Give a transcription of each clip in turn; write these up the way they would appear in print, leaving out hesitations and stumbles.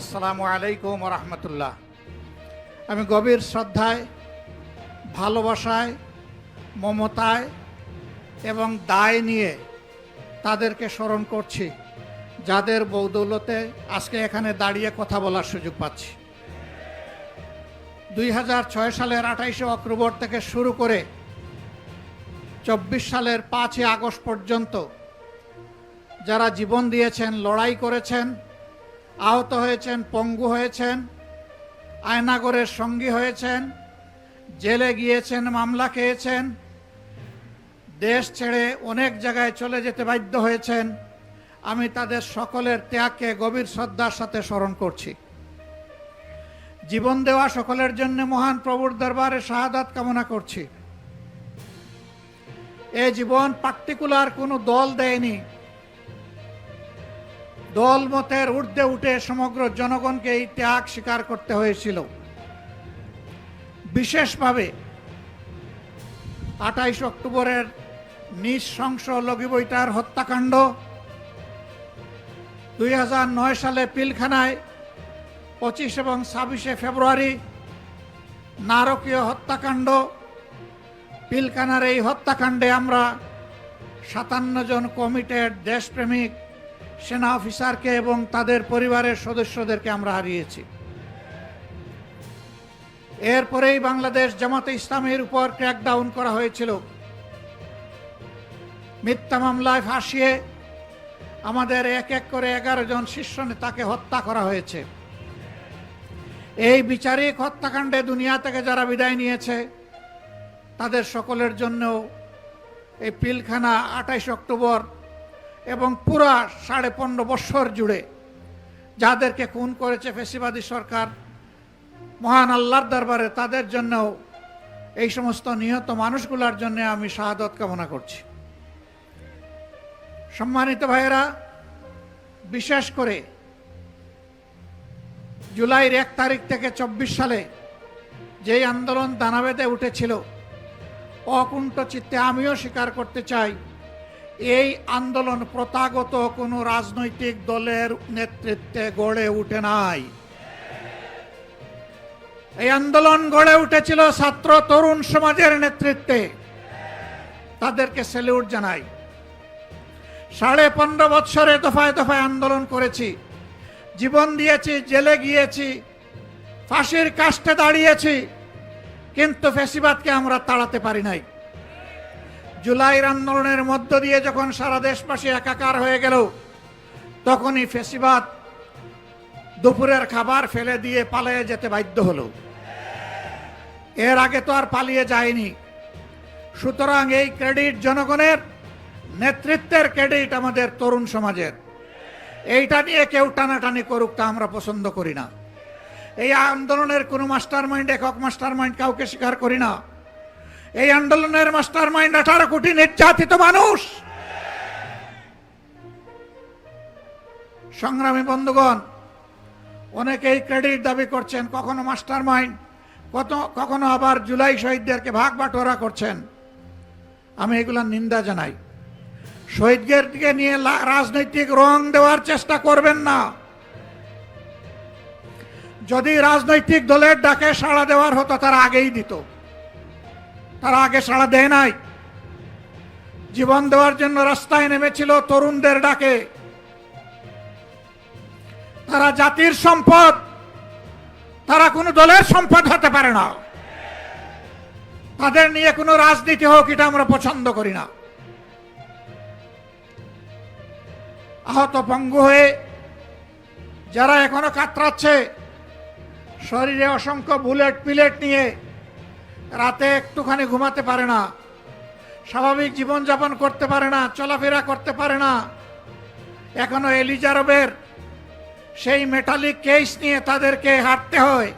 আসসালামু আলাইকুম রহমতুল্লাহ। আমি গভীর শ্রদ্ধায়, ভালোবাসায়, মমতায় এবং দায় নিয়ে তাদেরকে স্মরণ করছি, যাদের বৌদৌলতে আজকে এখানে দাঁড়িয়ে কথা বলার সুযোগ পাচ্ছি। 2006 সালের 28শে অক্টোবর থেকে শুরু করে 24 সালের 5ই আগস্ট পর্যন্ত যারা জীবন দিয়েছেন, লড়াই করেছেন, আহত হয়েছেন, পঙ্গু হয়েছেন, আয়নাগরের সঙ্গী হয়েছেন, জেলে গিয়েছেন, মামলা খেয়েছেন, দেশ ছেড়ে অনেক জায়গায় চলে যেতে বাধ্য হয়েছেন, আমি তাদের সকলের ত্যাগকে গভীর শ্রদ্ধার সাথে স্মরণ করছি। জীবন দেওয়া সকলের জন্য মহান প্রভুর দরবারে শাহাদাত কামনা করছি। এই জীবন পার্টিকুলার কোনো দল দেয়নি, দল মতের ঊর্ধ্বে উঠে সমগ্র জনগণকে এই ত্যাগ স্বীকার করতে হয়েছিল। বিশেষভাবে 28 অক্টোবরের নৃশংস লগিবৈঠার হত্যাকাণ্ড, 2009 সালে পিলখানায় 25 এবং 26শে ফেব্রুয়ারি নারকীয় হত্যাকাণ্ড। পিলখানার এই হত্যাকাণ্ডে আমরা 57 জন কমিটেড দেশপ্রেমিক সেনা অফিসারকে এবং তাদের পরিবারের সদস্যদেরকে আমরা হারিয়েছি। এরপরেই বাংলাদেশ জামাতে ইসলামের উপর ক্র্যাকডাউন করা হয়েছিল। মিথ্যা মামলায় ফাঁসিয়ে আমাদের এক এক করে 11 জন শীর্ষ নেতাকে হত্যা করা হয়েছে। এই বিচারিক হত্যাকাণ্ডে দুনিয়া থেকে যারা বিদায় নিয়েছে তাদের সকলের জন্য এই পিলখানা 28 অক্টোবর এবং পুরা 15.5 বছর জুড়ে যাদেরকে খুন করেছে ফ্যাসিবাদী সরকার, মহান আল্লাহর দরবারে তাদের জন্য, এই সমস্ত নিহত মানুষগুলোর জন্য আমি শাহাদত কামনা করছি। সম্মানিত ভাইয়েরা, বিশেষ করে জুলাইয়ের 1 তারিখ থেকে 24 সালে যেই আন্দোলন দানা বেঁধে উঠেছিল, অকুণ্ঠ চিত্তে আমিও স্বীকার করতে চাই, এই আন্দোলন প্রথাগত কোনো রাজনৈতিক দলের নেতৃত্বে গড়ে উঠে নাই। এই আন্দোলন গড়ে উঠেছিল ছাত্র তরুণ সমাজের নেতৃত্বে। তাদেরকে স্যালুট জানাই। 15.5 বছরে দফায় দফায় আন্দোলন করেছি, জীবন দিয়েছি, জেলে গিয়েছি, ফাঁসির কাস্টে দাঁড়িয়েছি, কিন্তু ফ্যাসিবাদকে আমরা তাড়াতে পারি নাই। জুলাইয়ের আন্দোলনের মধ্য দিয়ে যখন সারা দেশবাসী একাকার হয়ে গেল, তখনই ফ্যাসিবাদ দুপুরের খাবার ফেলে দিয়ে পালিয়ে যেতে বাধ্য হলো। এর আগে তো আর পালিয়ে যায়নি। সুতরাং এই ক্রেডিট জনগণের, নেতৃত্বের ক্রেডিট আমাদের তরুণ সমাজের। এইটা নিয়ে কেউ টানাটানি করুক, তা আমরা পছন্দ করি না। এই আন্দোলনের কোনো মাস্টার মাইন্ড, একক মাস্টার মাইন্ড কাউকে স্বীকার করি না। এই আন্দোলনের মাস্টার মাইন্ড 18 কোটি নির্যাতিত মানুষ। সংগ্রামী বন্ধুগণ, অনেকেই ক্রেডিট দাবি করছেন, কখনো মাস্টার মাইন্ড, কখনো আবার জুলাই শহীদদেরকে ভাগ বাটোয়ারা করছেন। আমি এগুলোর নিন্দা জানাই। শহীদদেরকে নিয়ে রাজনৈতিক রং দেওয়ার চেষ্টা করবেন না। যদি রাজনৈতিক দলের ডাকে সাড়া দেওয়ার হতো, তারা আগেই দিত। তারা আগে সাড়া দেয় নাই। জীবন দেওয়ার জন্য রাস্তায় নেমেছিল তরুণদের ডাকে। তারা জাতির সম্পদ, তারা কোনো দলের সম্পদ হতে পারে না। তাদের নিয়ে কোনো রাজনীতি হোক, এটা আমরা পছন্দ করি না। আহত পঙ্গু হয়ে যারা এখনো কাতরাচ্ছে, শরীরে অসংখ্য বুলেট পিলেট নিয়ে রাতে একটুখানি ঘুমাতে পারে না, স্বাভাবিক জীবনযাপন করতে পারে না, চলাফেরা করতে পারে না, এখনো এলিজারবের সেই মেটালিক কেস নিয়ে তাদেরকে হাঁটতে হয়,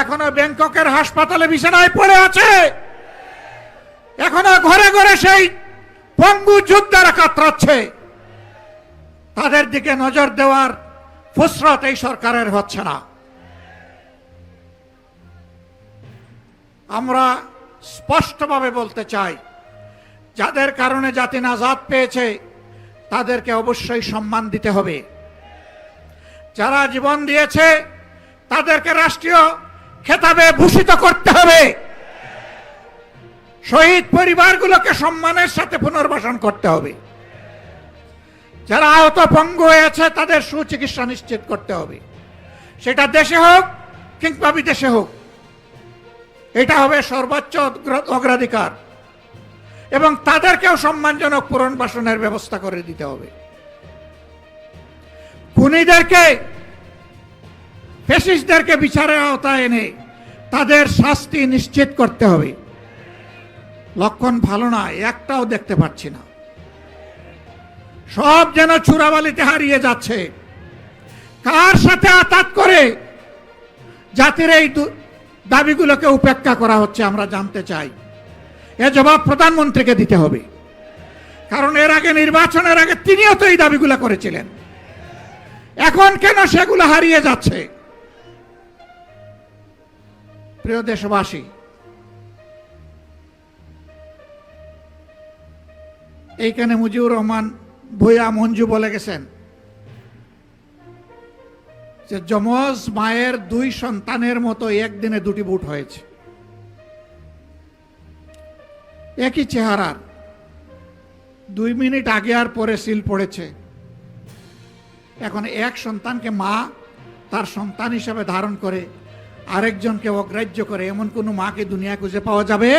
এখনো ব্যাংককের হাসপাতালে বিছানায় পড়ে আছে, এখনো ঘরে ঘরে সেই পঙ্গু যোদ্ধারা কাতরাচ্ছে, তাদের দিকে নজর দেওয়ার ফুসরত এই সরকারের হচ্ছে না। আমরা স্পষ্টভাবে বলতে চাই, যাদের কারণে জাতি নাজাত পেয়েছে তাদেরকে অবশ্যই সম্মান দিতে হবে। যারা জীবন দিয়েছে তাদেরকে রাষ্ট্রীয় খেতাবে ভূষিত করতে হবে। শহীদ পরিবারগুলোকে সম্মানের সাথে পুনর্বাসন করতে হবে। যারা আহত পঙ্গু হয়েছে তাদের সুচিকিৎসা নিশ্চিত করতে হবে, সেটা দেশে হোক কিংবা বিদেশে হোক। এটা হবে সর্বোচ্চ অগ্রাধিকার, এবং তাদেরকেও সম্মানজনক পুনর্বাসনের ব্যবস্থা করে দিতে হবে। খুনিদেরকে, ফ্যাসিস্টদেরকে বিচারের আওতায় এনে তাদের শাস্তি নিশ্চিত করতে হবে। লক্ষণ ভালো না, একটাও দেখতে পাচ্ছি না। সব যেন চূড়াবালিতে হারিয়ে যাচ্ছে। কার সাথে আতাত করে জাতির এই দাবিগুলোকে উপেক্ষা করা হচ্ছে আমরা জানতে চাই। এ জবাব প্রধানমন্ত্রীকে দিতে হবে, কারণ এর আগে, নির্বাচনের আগে তিনিও তো এই দাবিগুলো করেছিলেন। এখন কেন সেগুলো হারিয়ে যাচ্ছে? প্রিয় দেশবাসী, এইখানে মুজিবুর রহমান ভূঁইয়া মঞ্জু বলে গেছেন যে যমজ মায়ের দুই সন্তানের মতো একদিনে দুটি বুট হয়েছে, একই চেহারার, 2 মিনিট আগে আর পরে সিল পড়েছে। এখন এক সন্তানকে মা তার সন্তান হিসাবে ধারণ করে আরেকজনকে অগ্রাহ্য করে এমন কোন মাকে দুনিয়া খুঁজে পাওয়া যাবে?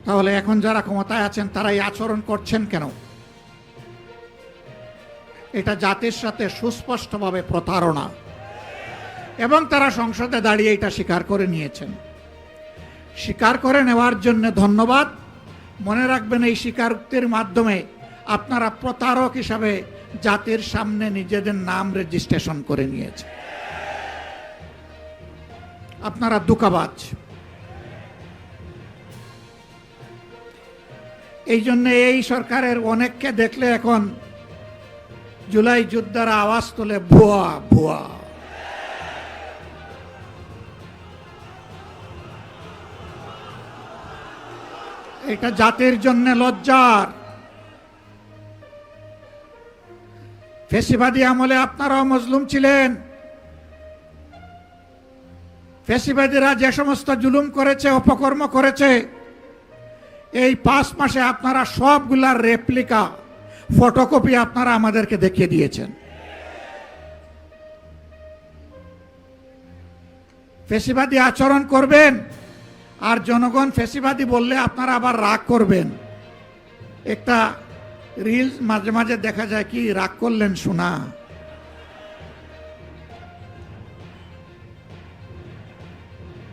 তাহলে এখন যারা ক্ষমতায় আছেন তারা এই আচরণ করছেন কেন? এটা জাতির সাথে সুস্পষ্টভাবে প্রতারণা, এবং তারা সংসদে দাঁড়িয়ে এটা স্বীকার করে নিয়েছেন। স্বীকার করে নেওয়ার জন্য ধন্যবাদ। মনে রাখবেন, এই স্বীকারোক্তির মাধ্যমে আপনারা প্রতারক হিসাবে জাতির সামনে নিজেদের নাম রেজিস্ট্রেশন করে নিয়েছে। আপনারা ধোঁকাবাজ। এই জন্য এই সরকারের অনেককে দেখলে এখন জুলাই যোদ্ধারা আওয়াজ তোলে, ভুয়া ভুয়া। এটা জাতির জন্য লজ্জার। ফ্যাসিবাদী আমলে আপনারাও মজলুম ছিলেন। ফ্যাসিবাদীরা যে সমস্ত জুলুম করেছে, অপকর্ম করেছে, এই 5 মাসে আপনারা সবগুলার রেপ্লিকা, ফটোকপি আপনারা আমাদেরকে দেখিয়ে দিয়েছেন। ফ্যাসিবাদী আচরণ করবেন, আর জনগণ ফ্যাসিবাদী বললে আপনারা আবার রাগ করবেন। একটা রিলস মাঝে মাঝে দেখা যায়, কি রাগ করলেন শোনা।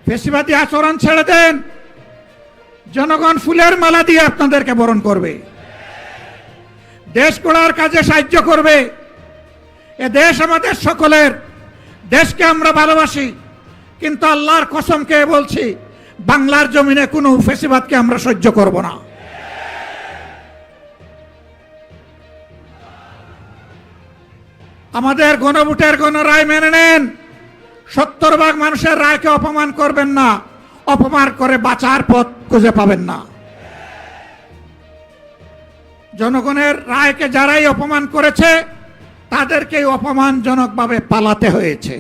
ফ্যাসিবাদী আচরণ ছেড়ে দেন, জনগণ ফুলের মালা দিয়ে আপনাদেরকে বরণ করবে, দেশ গড়ার কাজে সাহায্য করবে। এ দেশ আমাদের সকলের, দেশকে আমরা ভালোবাসি, কিন্তু আল্লাহর কসম খেয়ে বলছি, বাংলার জমিনে কোনো ফ্যাসিবাদকে আমরা সহ্য করব না। আমাদের গণভোটের গণরায় মেনে নেন। 70% মানুষের রায়কে অপমান করবেন না, অপমান করে বাঁচার পথ খুঁজে পাবেন না। জনগণের রায়কে যারাই অপমান করেছে তাদেরকে অপমানজনকভাবে পালাতে হয়েছে।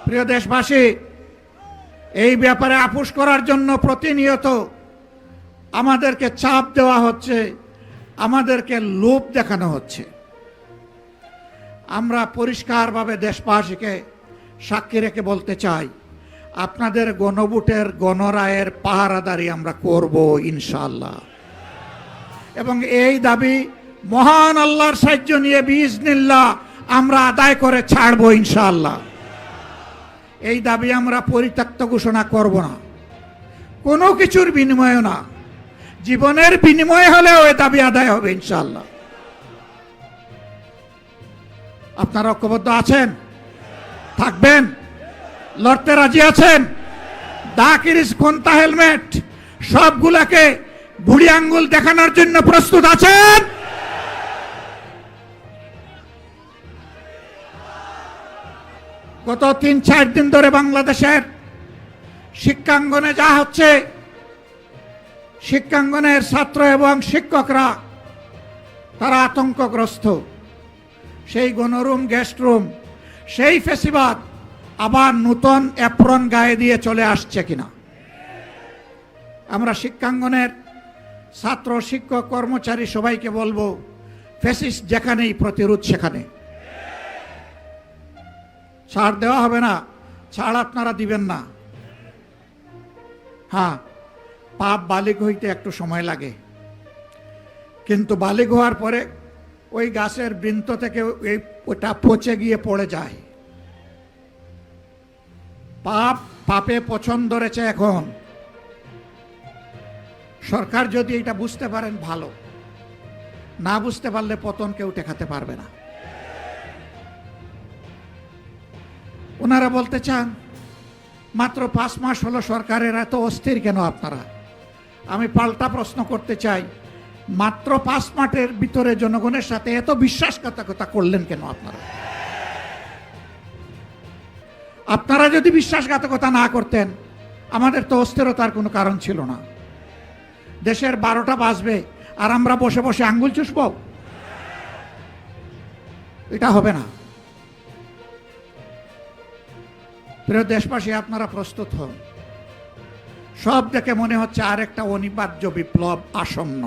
প্রিয় দেশবাসী, এই ব্যাপারে আপোষ করার জন্য প্রতিনিয়ত আমাদেরকে চাপ দেওয়া হচ্ছে, আমাদেরকে লোভ দেখানো হচ্ছে। আমরা পরিষ্কারভাবে দেশবাসীকে সাক্ষী রেখে বলতে চাই, আপনাদের গণভোটের গণরায়ের পাহারাদারি আমরা করব ইনশাআল্লাহ, এবং এই দাবি মহান আল্লাহর সাহায্য নিয়ে বিইজনিল্লাহ আমরা আদায় করে ছাড়বো ইনশাআল্লাহ। এই দাবি আমরা পরিত্যক্ত ঘোষণা করব না, কোনো কিছুর বিনিময়ে না, জীবনের বিনিময়ে হলেও এই দাবি আদায় হবে ইনশাআল্লাহ। আপনারা ঐক্যবদ্ধ আছেন? থাকবেন? লড়তে রাজি আছেন? দাকিরিস কোনটা হেলমেট সবগুলাকে বুড়ি আঙ্গুল দেখানোর জন্য প্রস্তুত আছেন? গত 3-4 দিন ধরে বাংলাদেশের শিক্ষাঙ্গনে যা হচ্ছে শিক্ষাঙ্গনের ছাত্র এবং শিক্ষকরা তারা আতঙ্কগ্রস্ত। সেই গণরুম, গেস্ট রুম, সেই ফেসিবাদ আবার নতুন অ্যাপ্রন গায়ে দিয়ে চলে আসছে কিনা। আমরা শিক্ষাঙ্গনের ছাত্র, শিক্ষক, কর্মচারী সবাইকে বলবো, ফ্যাসিস্ট যেখানেই প্রতিরোধ সেখানে। ছাড় দেওয়া হবে না, ছাড় আপনারা দিবেন না। হ্যাঁ, পাপ বালিগ হইতে একটু সময় লাগে, কিন্তু বালিগ হওয়ার পরে ওই গাছের বৃন্ত থেকে ওটা পচে গিয়ে পড়ে যায়। পাপে পছন্দ ধরেছে এখন। সরকার যদি এটা বুঝতে পারেন ভালো, না বুঝতে পারলে পতন কেউ ঠেকাতে পারবে না। ওনারা বলতে চান মাত্র 5 মাস হলো সরকারের, এত অস্থির কেন আপনারা? আমি পাল্টা প্রশ্ন করতে চাই, মাত্র 5 মাসের ভিতরে জনগণের সাথে এত বিশ্বাসঘাতকতা করলেন কেন আপনারা? আপনারা যদি বিশ্বাসঘাতকতা না করতেন, আমাদের তো অস্থিরতার কোনো কারণ ছিল না। দেশের 12টা বাজবে আর আমরা বসে বসে আঙ্গুল চুষব? এটা হবে না। প্রিয় দেশবাসী, আপনারা প্রস্তুত হন। সব দেখে মনে হচ্ছে আরেকটা অনিবার্য বিপ্লব আসন্ন।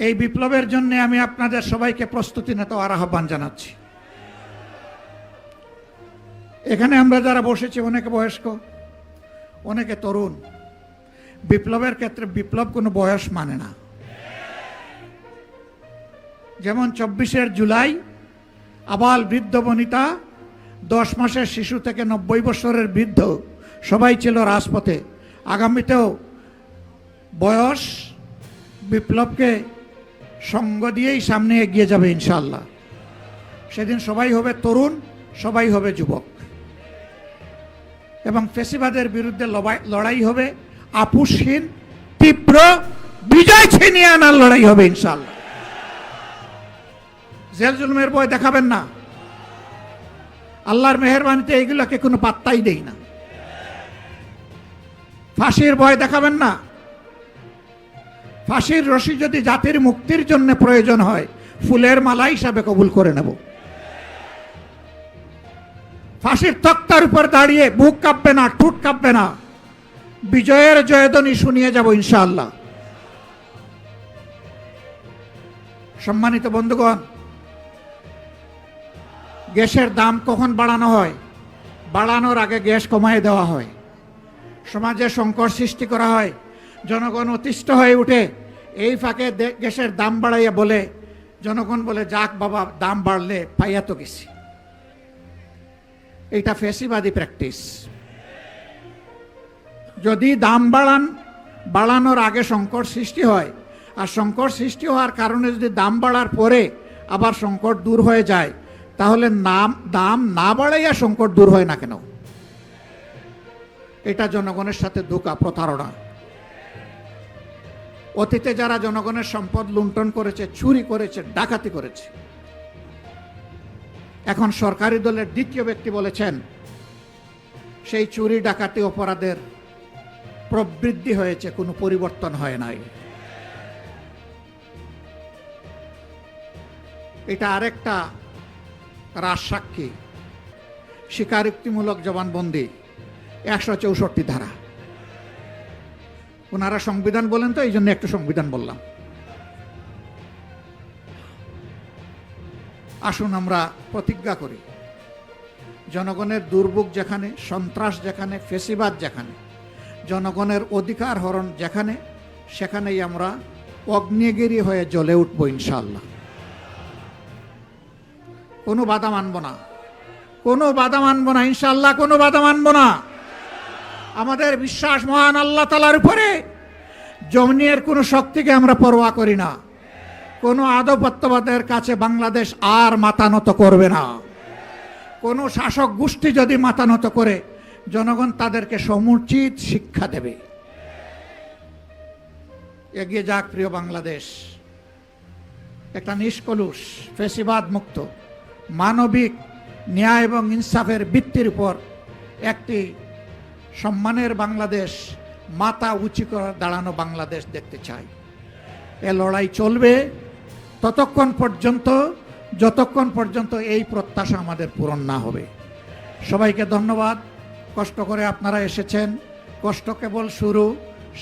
এই বিপ্লবের জন্য আমি আপনাদের সবাইকে প্রস্তুতি নিতে আহ্বান জানাচ্ছি। এখানে আমরা যারা বসেছি, অনেকে বয়স্ক, অনেকে তরুণ। বিপ্লবের ক্ষেত্রে বিপ্লব কোনো বয়স মানে না। যেমন 24 জুলাই আবাল বৃদ্ধ বনিতা, 10 মাসের শিশু থেকে 90 বছরের বৃদ্ধ সবাই ছিল রাজপথে। আগামীতেও বয়স বিপ্লবকে সঙ্গ দিয়েই সামনে এগিয়ে যাবে ইনশাআল্লাহ। সেদিন সবাই হবে তরুণ, সবাই হবে যুবক, এবং ফেসিবাদের বিরুদ্ধে লড়াই হবে আপোষহীন, তীব্র, বিজয় ছিনিয়ে আনার লড়াই হবে ইনশাআল্লাহ। জেল জুলুমের ভয় দেখাবেন না। আল্লাহর মেহেরবানিতে এইগুলোকে কোনো পাত্তাই দেই না। ফাঁসির ভয় দেখাবেন না। ফাঁসির রশি যদি জাতির মুক্তির জন্য প্রয়োজন হয়, ফুলের মালা হিসাবে কবুল করে নেব। ফাঁসির তক্তার উপর দাঁড়িয়ে বুক কাঁপবে না, ঠোঁট কাঁপবে না, বিজয়ের জয়ধ্বনি শুনিয়ে যাব ইনশাআল্লাহ। সম্মানিত বন্ধুগণ, গ্যাসের দাম কখন বাড়ানো হয়? বাড়ানোর আগে গ্যাস কমায় দেওয়া হয়। সমাজে সংকট সৃষ্টি করা হয়, জনগণ অতিষ্ঠ হয়ে উঠে। এই ফাঁকে গ্যাসের দাম বাড়াইয়া বলে, জনগণ বলে, যাক বাবা, দাম বাড়লে পাইয়া তো গেছি। এটা ফ্যাসিবাদী প্র্যাকটিস। যদি দাম বাড়ানোর আগে সংকট সৃষ্টি হয়, আর সংকট সৃষ্টি হওয়ার কারণে যদি দাম বাড়ার পরে আবার সংকট দূর হয়ে যায়, তাহলে দাম না বাড়াইয়া সংকট দূর হয় না কেন? এটা জনগণের সাথে ধোঁকা, প্রতারণা। অতীতে যারা জনগণের সম্পদ লুণ্ঠন করেছে, চুরি করেছে, ডাকাতি করেছে, এখন সরকারি দলের দ্বিতীয় ব্যক্তি বলেছেন সেই চুরি ডাকাতি অপরাধের প্রবৃদ্ধি হয়েছে, কোনো পরিবর্তন হয় নাই। এটা আরেকটা রাজসাক্ষী, স্বীকারোক্তিমূলক জবানবন্দি, 164 ধারা। ওনারা সংবিধান বলেন তো, এই জন্য একটু সংবিধান বললাম। আসুন আমরা প্রতিজ্ঞা করি, জনগণের দুর্ভোগ যেখানে, সন্ত্রাস যেখানে, ফেসিবাদ যেখানে, জনগণের অধিকার হরণ যেখানে, সেখানেই আমরা অগ্নিগিরি হয়ে জ্বলে উঠবো ইনশাআল্লাহ। কোনো বাধা মানব না, কোনো বাধা মানব না ইনশাআল্লাহ, কোনো বাধা মানব না। আমাদের বিশ্বাস মহান আল্লাহ তাআলার উপরে। জমিনের কোনো শক্তিকে আমরা পরোয়া করি না। কোনো আধিপত্যবাদের কাছে বাংলাদেশ আর মাথা নত করবে না। কোনো শাসক গোষ্ঠী যদি মাথা নত করে, জনগণ তাদেরকে সমুচিত শিক্ষা দেবে। এগিয়ে যাক প্রিয় বাংলাদেশ, একটা নিষ্কলুষ, ফেসিবাদ মুক্ত, মানবিক, ন্যায় এবং ইনসাফের ভিত্তির উপর একটি সম্মানের বাংলাদেশ, মাথা উঁচু করে দাঁড়ানো বাংলাদেশ দেখতে চাই। এ লড়াই চলবে যতক্ষণ পর্যন্ত এই প্রত্যাশা আমাদের পূরণ না হবে। সবাইকে ধন্যবাদ। কষ্ট করে আপনারা এসেছেন। কষ্ট কেবল শুরু,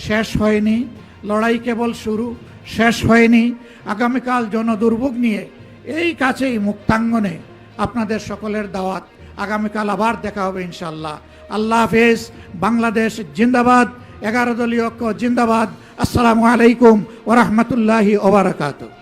শেষ হয়নি। লড়াই কেবল শুরু, শেষ হয়নি। আগামীকাল জনদুর্ভোগ নিয়ে এই কাছেই মুক্তাঙ্গনে আপনাদের সকলের দাওয়াত। আগামীকাল আবার দেখা হবে ইনশাআল্লাহ। আল্লাহ হাফেজ। বাংলাদেশ জিন্দাবাদ। 11 দলীয় ঐক্য জিন্দাবাদ। আসসালামু আলাইকুম ওয়া রাহমাতুল্লাহি ওয়া বারাকাতুহু।